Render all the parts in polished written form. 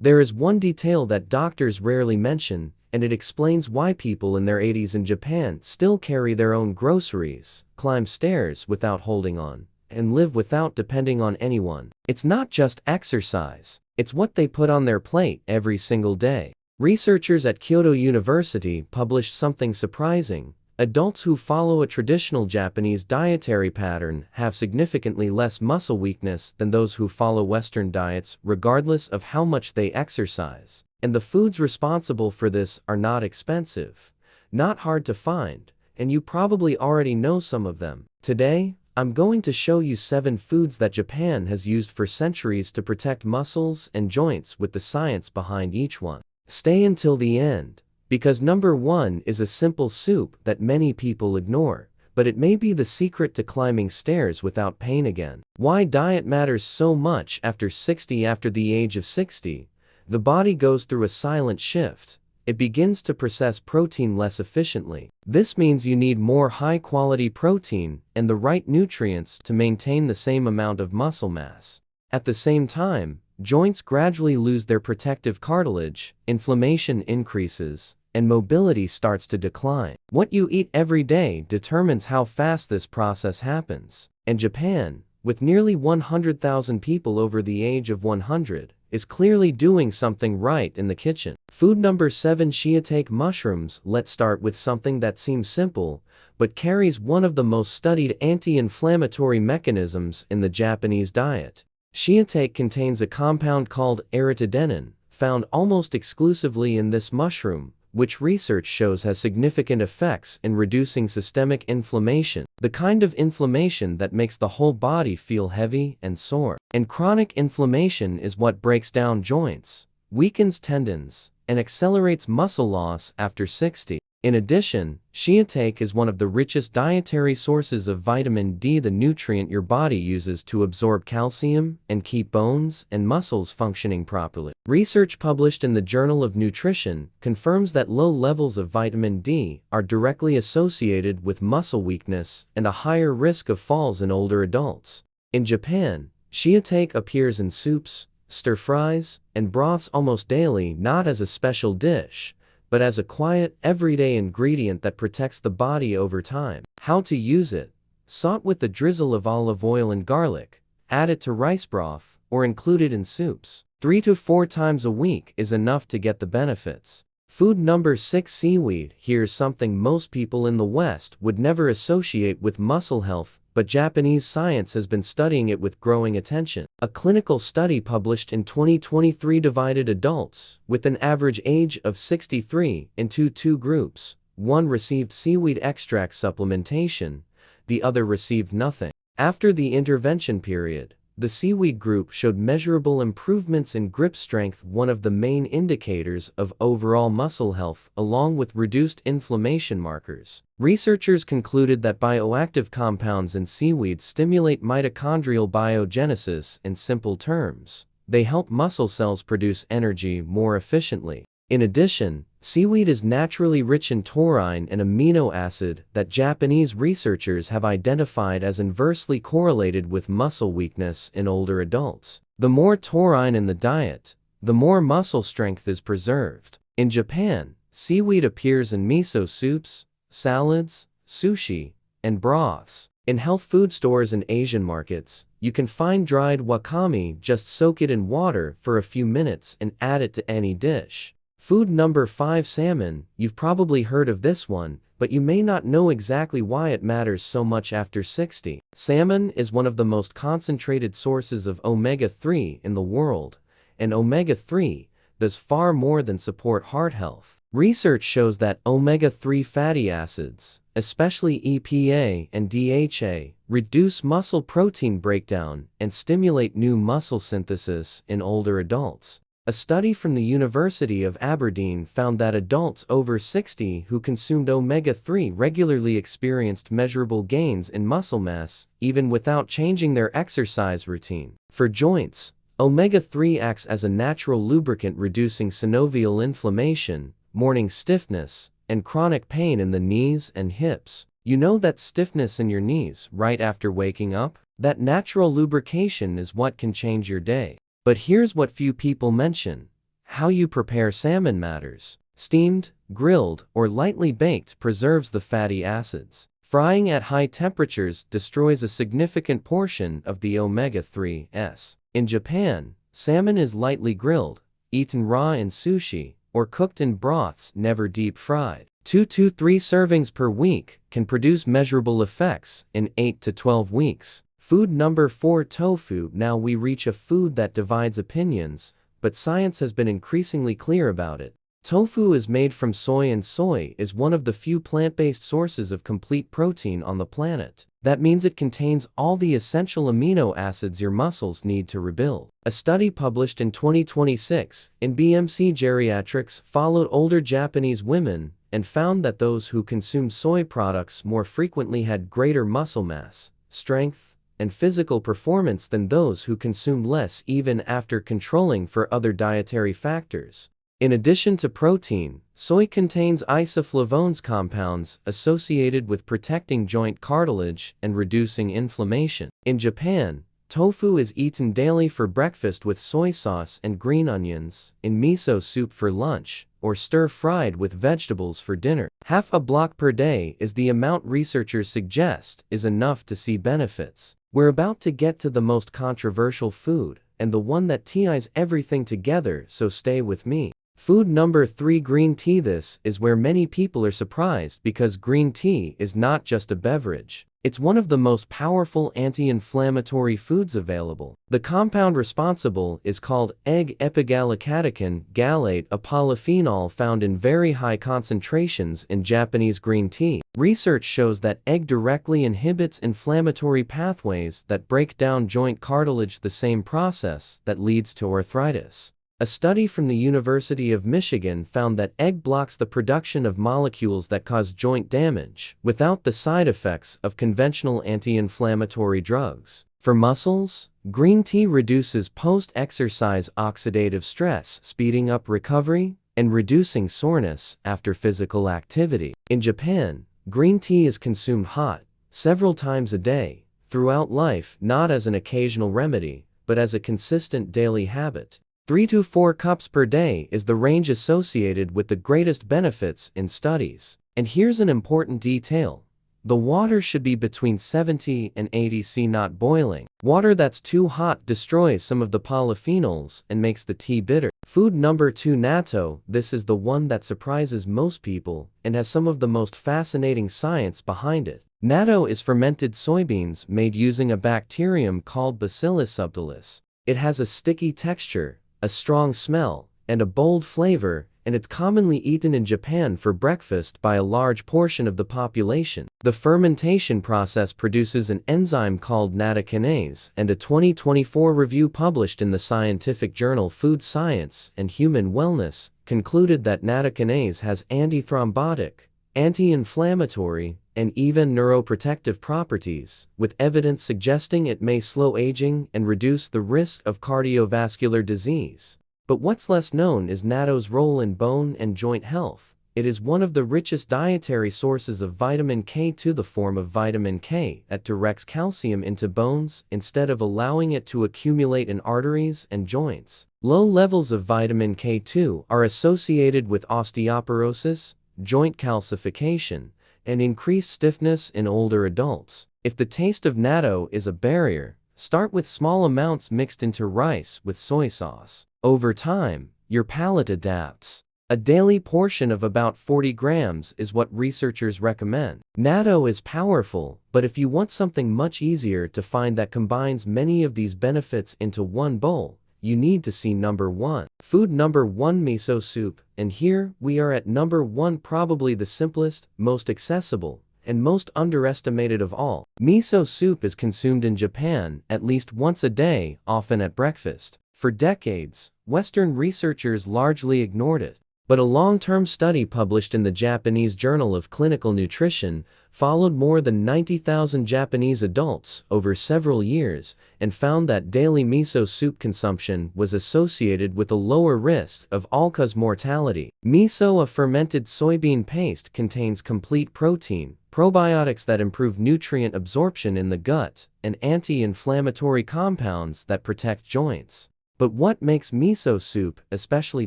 There is one detail that doctors rarely mention, and it explains why people in their 80s in Japan still carry their own groceries, climb stairs without holding on, and live without depending on anyone. It's not just exercise, it's what they put on their plate every single day. Researchers at Kyoto University published something surprising. Adults who follow a traditional Japanese dietary pattern have significantly less muscle weakness than those who follow Western diets, regardless of how much they exercise. And the foods responsible for this are not expensive, not hard to find, and you probably already know some of them. Today, I'm going to show you 7 foods that Japan has used for centuries to protect muscles and joints with the science behind each one. Stay until the end, because number 1 is a simple soup that many people ignore, but it may be the secret to climbing stairs without pain again. Why diet matters so much after 60. After the age of 60, the body goes through a silent shift. It begins to process protein less efficiently. This means you need more high-quality protein and the right nutrients to maintain the same amount of muscle mass. At the same time, joints gradually lose their protective cartilage, inflammation increases, and mobility starts to decline. What you eat every day determines how fast this process happens. And Japan, with nearly 100,000 people over the age of 100, is clearly doing something right in the kitchen. Food number 7: shiitake mushrooms. Let's start with something that seems simple, but carries one of the most studied anti-inflammatory mechanisms in the Japanese diet. Shiitake contains a compound called aritidenin, found almost exclusively in this mushroom, which research shows has significant effects in reducing systemic inflammation, the kind of inflammation that makes the whole body feel heavy and sore. And chronic inflammation is what breaks down joints, weakens tendons, and accelerates muscle loss after 60. In addition, shiitake is one of the richest dietary sources of vitamin D, the nutrient your body uses to absorb calcium and keep bones and muscles functioning properly. Research published in the Journal of Nutrition confirms that low levels of vitamin D are directly associated with muscle weakness and a higher risk of falls in older adults. In Japan, shiitake appears in soups, stir-fries, and broths almost daily, not as a special dish, but as a quiet, everyday ingredient that protects the body over time. How to use it: saute with a drizzle of olive oil and garlic, add it to rice broth, or include it in soups. 3 to 4 times a week is enough to get the benefits. Food number 6: seaweed. Here's something most people in the West would never associate with muscle health, but Japanese science has been studying it with growing attention. A clinical study published in 2023 divided adults with an average age of 63 into 2 groups. One received seaweed extract supplementation, the other received nothing. After the intervention period, the seaweed group showed measurable improvements in grip strength, one of the main indicators of overall muscle health, along with reduced inflammation markers. Researchers concluded that bioactive compounds in seaweed stimulate mitochondrial biogenesis. In simple terms, they help muscle cells produce energy more efficiently. In addition, seaweed is naturally rich in taurine, an amino acid that Japanese researchers have identified as inversely correlated with muscle weakness in older adults. The more taurine in the diet, the more muscle strength is preserved. In Japan, seaweed appears in miso soups, salads, sushi, and broths. In health food stores and Asian markets, you can find dried wakame. Just soak it in water for a few minutes and add it to any dish. Food number 5: salmon. You've probably heard of this one, but you may not know exactly why it matters so much after 60. Salmon is one of the most concentrated sources of omega-3 in the world, and omega-3 does far more than support heart health. Research shows that omega-3 fatty acids, especially EPA and DHA, reduce muscle protein breakdown and stimulate new muscle synthesis in older adults. A study from the University of Aberdeen found that adults over 60 who consumed omega-3 regularly experienced measurable gains in muscle mass, even without changing their exercise routine. For joints, omega-3 acts as a natural lubricant, reducing synovial inflammation, morning stiffness, and chronic pain in the knees and hips. You know that stiffness in your knees right after waking up? That natural lubrication is what can change your day. But here's what few people mention: How you prepare salmon matters. Steamed, grilled, or lightly baked preserves the fatty acids. Frying at high temperatures destroys a significant portion of the omega-3s. In Japan, salmon is lightly grilled, eaten raw in sushi, or cooked in broths, never deep fried. 2 to 3 servings per week can produce measurable effects in 8 to 12 weeks. Food number 4, tofu. Now we reach a food that divides opinions, but science has been increasingly clear about it. Tofu is made from soy, and soy is one of the few plant-based sources of complete protein on the planet. That means it contains all the essential amino acids your muscles need to rebuild. A study published in 2026 in BMC Geriatrics followed older Japanese women and found that those who consumed soy products more frequently had greater muscle mass, strength, and physical performance than those who consumed less, even after controlling for other dietary factors. In addition to protein, soy contains isoflavones, compounds associated with protecting joint cartilage and reducing inflammation. In Japan, tofu is eaten daily for breakfast with soy sauce and green onions, in miso soup for lunch, or stir-fried with vegetables for dinner. Half a block per day is the amount researchers suggest is enough to see benefits. We're about to get to the most controversial food, and the one that ties everything together, so stay with me. Food number 3, green tea. This is where many people are surprised, because green tea is not just a beverage. It's one of the most powerful anti-inflammatory foods available. The compound responsible is called egg-epigallocatechin gallate, a polyphenol found in very high concentrations in Japanese green tea. Research shows that egg directly inhibits inflammatory pathways that break down joint cartilage, the same process that leads to arthritis. A study from the University of Michigan found that egg blocks the production of molecules that cause joint damage without the side effects of conventional anti-inflammatory drugs. For muscles, green tea reduces post-exercise oxidative stress, speeding up recovery and reducing soreness after physical activity. In Japan, green tea is consumed hot, several times a day, throughout life, not as an occasional remedy, but as a consistent daily habit. 3 to 4 cups per day is the range associated with the greatest benefits in studies. And here's an important detail. The water should be between 70 and 80 C, not boiling. Water that's too hot destroys some of the polyphenols and makes the tea bitter. Food number 2, natto. This is the one that surprises most people and has some of the most fascinating science behind it. Natto is fermented soybeans made using a bacterium called Bacillus subtilis. It has a sticky texture, a strong smell, and a bold flavor, and it's commonly eaten in Japan for breakfast by a large portion of the population. The fermentation process produces an enzyme called nattokinase, and a 2024 review published in the scientific journal Food Science and Human Wellness concluded that nattokinase has antithrombotic, anti-inflammatory, and even neuroprotective properties, with evidence suggesting it may slow aging and reduce the risk of cardiovascular disease. But what's less known is natto's role in bone and joint health. It is one of the richest dietary sources of vitamin K2, the form of vitamin K that directs calcium into bones instead of allowing it to accumulate in arteries and joints. Low levels of vitamin K2 are associated with osteoporosis, joint calcification, and increased stiffness in older adults. If the taste of natto is a barrier, start with small amounts mixed into rice with soy sauce. Over time, your palate adapts. A daily portion of about 40 grams is what researchers recommend. Natto is powerful, but if you want something much easier to find that combines many of these benefits into one bowl, you need to see number 1. Food number 1, miso soup. And here we are at number 1, probably the simplest, most accessible, and most underestimated of all. Miso soup is consumed in Japan at least once a day, often at breakfast. For decades, Western researchers largely ignored it. But a long-term study published in the Japanese Journal of Clinical Nutrition followed more than 90,000 Japanese adults over several years and found that daily miso soup consumption was associated with a lower risk of all-cause mortality. Miso, a fermented soybean paste, contains complete protein, probiotics that improve nutrient absorption in the gut, and anti-inflammatory compounds that protect joints. But what makes miso soup especially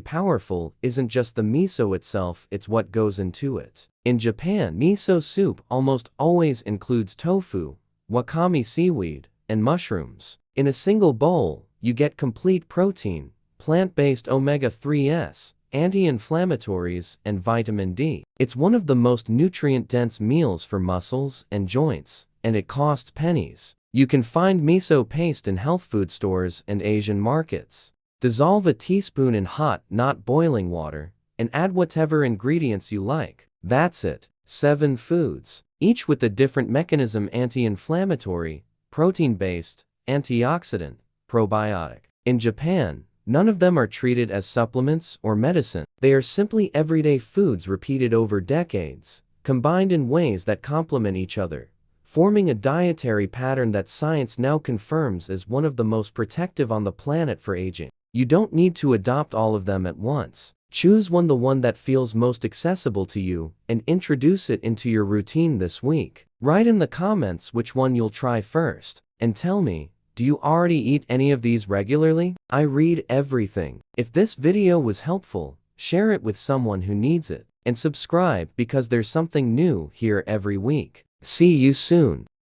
powerful isn't just the miso itself, it's what goes into it. In Japan, miso soup almost always includes tofu, wakame seaweed, and mushrooms. In a single bowl, you get complete protein, plant-based omega-3s, anti-inflammatories, and vitamin D. It's one of the most nutrient-dense meals for muscles and joints, and it costs pennies. You can find miso paste in health food stores and Asian markets. Dissolve a teaspoon in hot, not boiling water, and add whatever ingredients you like. That's it. 7 foods, each with a different mechanism: anti-inflammatory, protein-based, antioxidant, probiotic. In Japan, none of them are treated as supplements or medicine. They are simply everyday foods repeated over decades, combined in ways that complement each other, forming a dietary pattern that science now confirms as one of the most protective on the planet for aging. You don't need to adopt all of them at once. Choose the one that feels most accessible to you, and introduce it into your routine this week. Write in the comments which one you'll try first, and tell me, do you already eat any of these regularly? I read everything. If this video was helpful, share it with someone who needs it, and subscribe because there's something new here every week. See you soon.